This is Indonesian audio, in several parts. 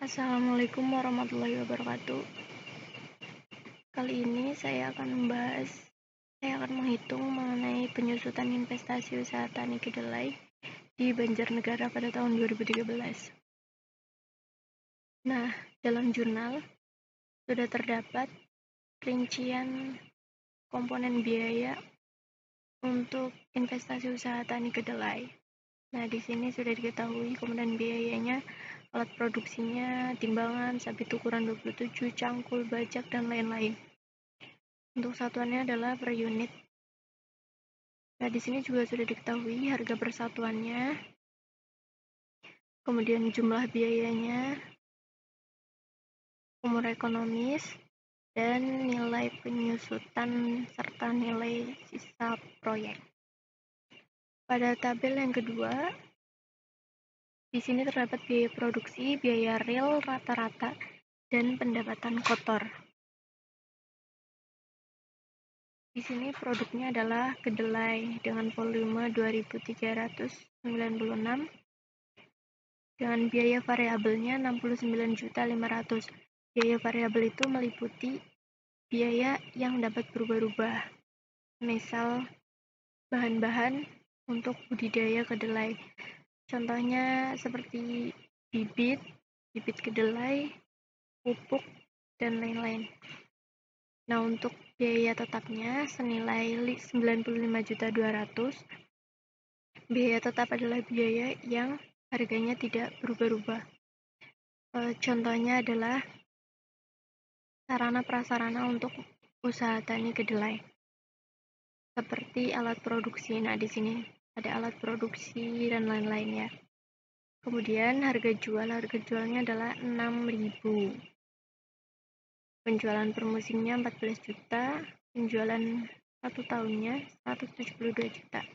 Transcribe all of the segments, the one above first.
Assalamualaikum warahmatullahi wabarakatuh. Kali ini saya akan menghitung mengenai penyusutan investasi usaha tani kedelai di Banjarnegara pada tahun 2013. Nah, dalam jurnal sudah terdapat rincian komponen biaya untuk investasi usaha tani kedelai. Nah, di sini sudah diketahui komponen biayanya, alat produksinya, timbangan, sabit ukuran 27, cangkul, bajak, dan lain-lain. Untuk satuannya adalah per unit. Nah, di sini juga sudah diketahui harga persatuannya, kemudian jumlah biayanya, umur ekonomis, dan nilai penyusutan serta nilai sisa proyek. Pada tabel yang kedua, di sini terdapat biaya produksi, biaya real rata-rata, dan pendapatan kotor. Di sini produknya adalah kedelai dengan volume 2.396 dengan biaya variabelnya 69.500.000. Biaya variabel itu meliputi biaya yang dapat berubah-ubah. Misal bahan-bahan untuk budidaya kedelai. Contohnya seperti bibit kedelai, pupuk, dan lain-lain. Nah, untuk biaya tetapnya senilai 95.200.000. Biaya tetap adalah biaya yang harganya tidak berubah-ubah. Contohnya adalah sarana prasarana untuk usaha tani kedelai. Seperti alat produksi. Nah, di sini ada alat produksi dan lain-lain ya. Kemudian harga jualnya adalah 6.000. Penjualan per musimnya 14 juta, penjualan 1 tahunnya 172 juta.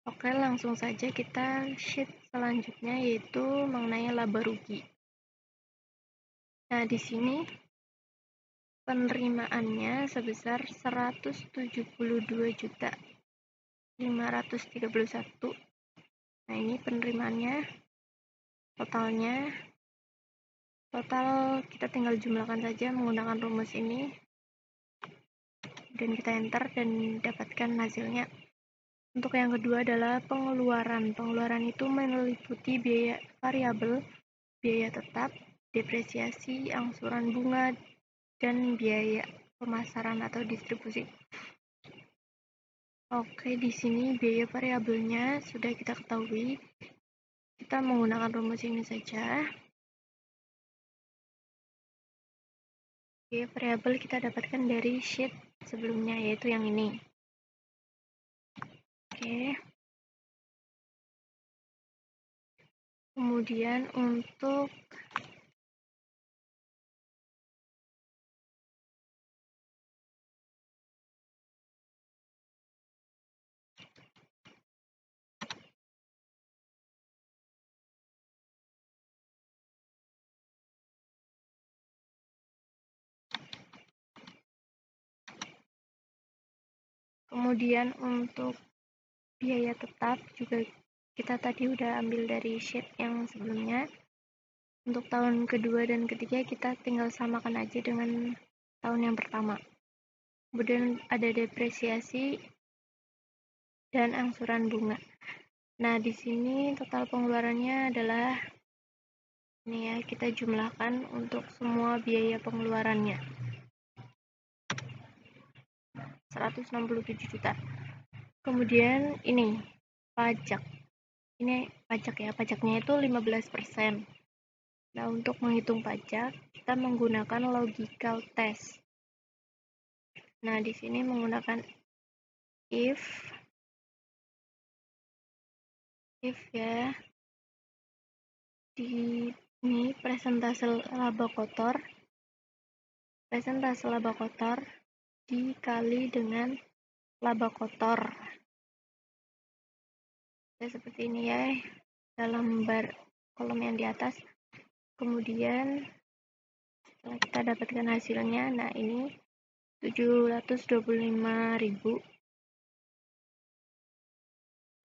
Oke, langsung saja kita sheet selanjutnya, yaitu mengenai laba rugi. Nah, di sini penerimaannya sebesar 172.531. Nah, ini penerimaannya, total kita tinggal jumlahkan saja menggunakan rumus ini, dan kita enter dan dapatkan hasilnya. Untuk yang kedua adalah pengeluaran. Pengeluaran itu meliputi biaya variabel, biaya tetap, depresiasi, angsuran bunga, dan biaya pemasaran atau distribusi. Oke, di sini biaya variabelnya sudah kita ketahui. Kita menggunakan rumus ini saja. Biaya variabel kita dapatkan dari sheet sebelumnya, yaitu yang ini. Oke. Kemudian untuk biaya tetap juga kita tadi udah ambil dari sheet yang sebelumnya. Untuk tahun kedua dan ketiga kita tinggal samakan aja dengan tahun yang pertama. Kemudian ada depresiasi dan angsuran bunga. Nah, di sini total pengeluarannya adalah ini ya, kita jumlahkan untuk semua biaya pengeluarannya. 167 juta. Kemudian ini pajak. Ini pajak ya, pajaknya itu 15%. Nah, untuk menghitung pajak, kita menggunakan logical test. Nah, di sini menggunakan if ya, di ini presentase laba kotor dikali dengan laba kotor. Ya, seperti ini ya, dalam kolom yang di atas. Kemudian setelah kita dapatkan hasilnya, nah ini 725.000.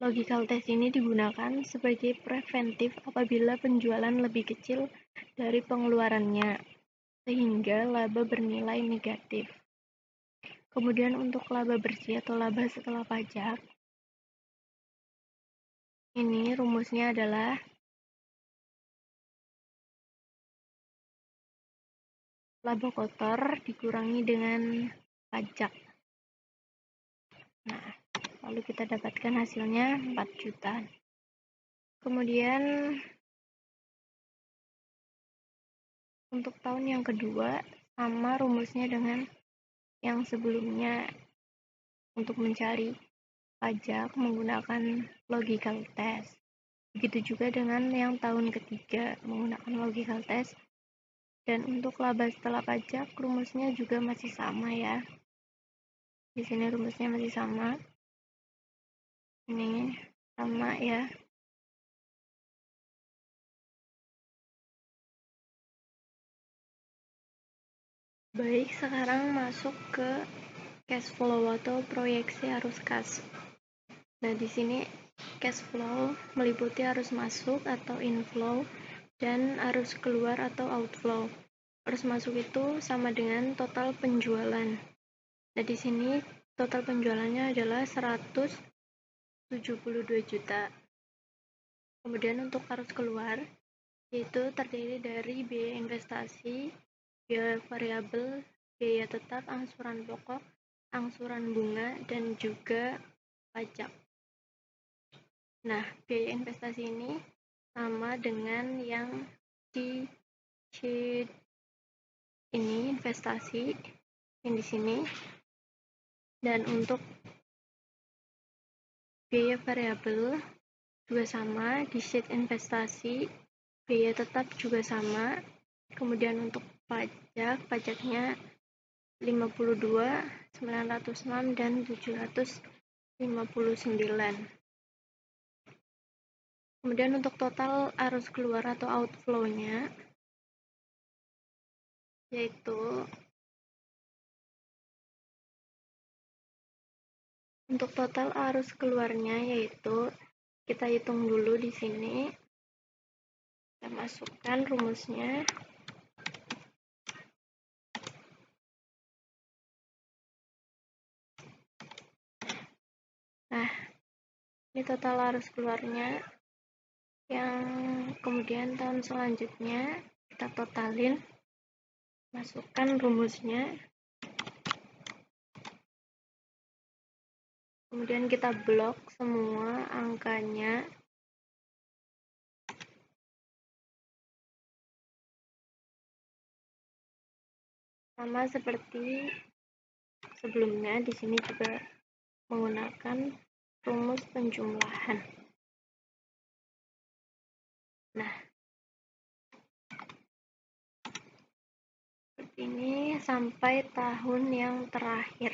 Logical test ini digunakan sebagai preventif apabila penjualan lebih kecil dari pengeluarannya, sehingga laba bernilai negatif. Kemudian untuk laba bersih atau laba setelah pajak, ini rumusnya adalah laba kotor dikurangi dengan pajak. Nah, lalu kita dapatkan hasilnya 4 juta. Kemudian untuk tahun yang kedua, sama rumusnya dengan yang sebelumnya untuk mencari pajak menggunakan logical test. Begitu juga dengan yang tahun ketiga menggunakan logical test. Dan untuk laba setelah pajak, rumusnya juga masih sama ya. Di sini rumusnya masih sama. Ini sama ya. Baik, sekarang masuk ke cash flow atau proyeksi arus kas. Nah, di sini cash flow meliputi arus masuk atau inflow dan arus keluar atau outflow. Arus masuk itu sama dengan total penjualan. Nah, di sini total penjualannya adalah 172 juta. Kemudian untuk arus keluar, yaitu terdiri dari biaya investasi, biaya variabel, biaya tetap, angsuran pokok, angsuran bunga, dan juga pajak. Nah, biaya investasi ini sama dengan yang di sheet ini, investasi yang di sini. Dan untuk biaya variabel juga sama, di sheet investasi, biaya tetap juga sama. Kemudian untuk pajaknya 52, 906, dan 759. Kemudian untuk total arus keluar atau outflow-nya, yaitu untuk total arus keluarnya, yaitu kita hitung dulu di sini. Kita masukkan rumusnya. Nah, ini total arus keluarnya. Yang kemudian tahun selanjutnya kita totalin, masukkan rumusnya. Kemudian kita blok semua angkanya. Sama seperti sebelumnya, di sini juga menggunakan rumus penjumlahan. Nah, seperti ini sampai tahun yang terakhir.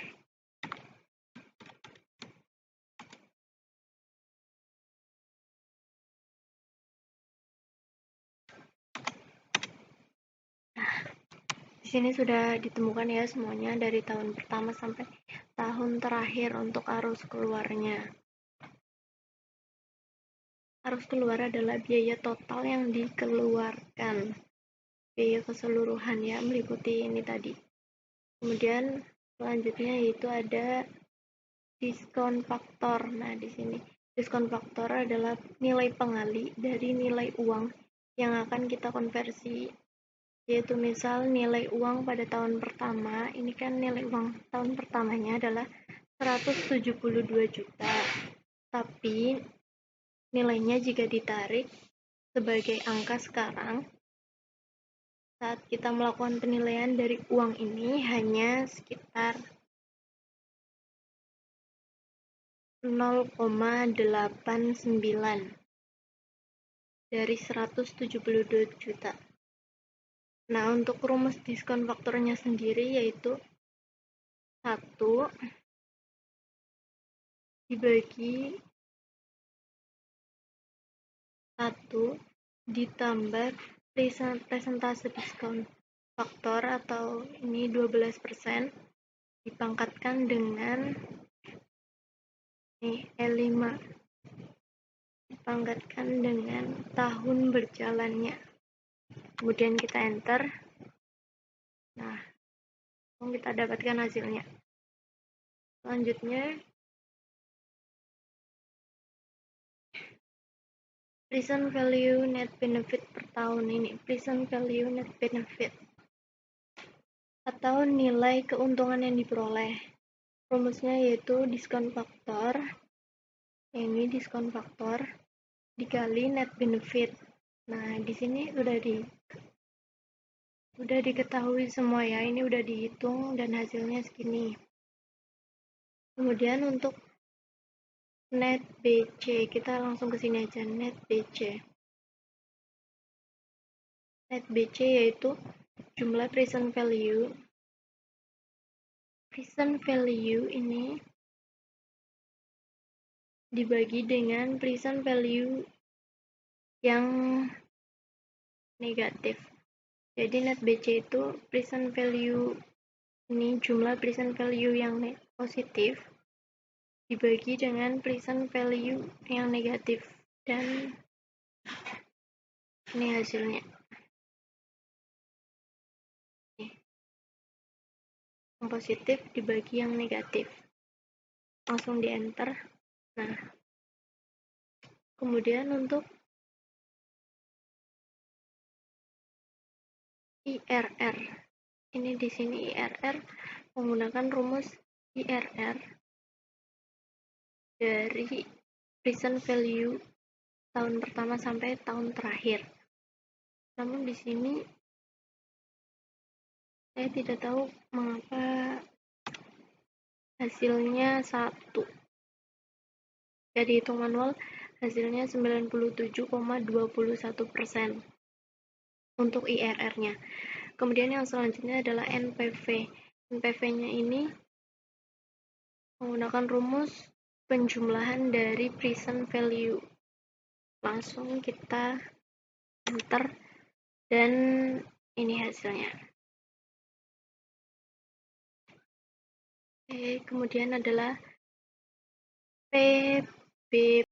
Nah, di sini sudah ditemukan ya semuanya dari tahun pertama sampai tahun terakhir untuk arus keluarnya. Arus keluar adalah biaya total yang dikeluarkan. Biaya keseluruhan ya, meliputi ini tadi. Kemudian selanjutnya yaitu ada diskon faktor. Nah, di sini diskon faktor adalah nilai pengali dari nilai uang yang akan kita konversi. Yaitu misal nilai uang pada tahun pertama, ini kan nilai uang tahun pertamanya adalah 172 juta. Tapi nilainya jika ditarik sebagai angka sekarang, saat kita melakukan penilaian dari uang ini hanya sekitar 0,89 dari 172 juta. Nah, untuk rumus diskon faktornya sendiri yaitu 1 dibagi 1 ditambah presentase diskon faktor atau ini 12% dipangkatkan dengan E5. dipangkatkan dengan tahun berjalannya. Kemudian kita enter. Nah, kita dapatkan hasilnya. Selanjutnya, present value net benefit per tahun ini. Present value net benefit atau nilai keuntungan yang diperoleh. Rumusnya yaitu diskon faktor. Ini diskon faktor dikali net benefit. Nah, di sini udah diketahui semua ya. Ini udah dihitung dan hasilnya segini. Kemudian untuk net BC, kita langsung ke sini aja, net BC. Net BC yaitu jumlah present value. Present value ini dibagi dengan present value yang negatif. Jadi net BC itu present value ini jumlah present value yang positif dibagi dengan present value yang negatif, dan ini hasilnya. Yang positif dibagi yang negatif. Langsung di enter. Nah, kemudian untuk IRR. Ini di sini IRR menggunakan rumus IRR dari present value tahun pertama sampai tahun terakhir. Namun di sini saya tidak tahu mengapa hasilnya 1. Jadi hitung manual hasilnya 97,21% untuk IRR-nya. Kemudian yang selanjutnya adalah NPV. NPV-nya ini menggunakan rumus penjumlahan dari present value. Langsung kita enter dan ini hasilnya. Oke, kemudian adalah PB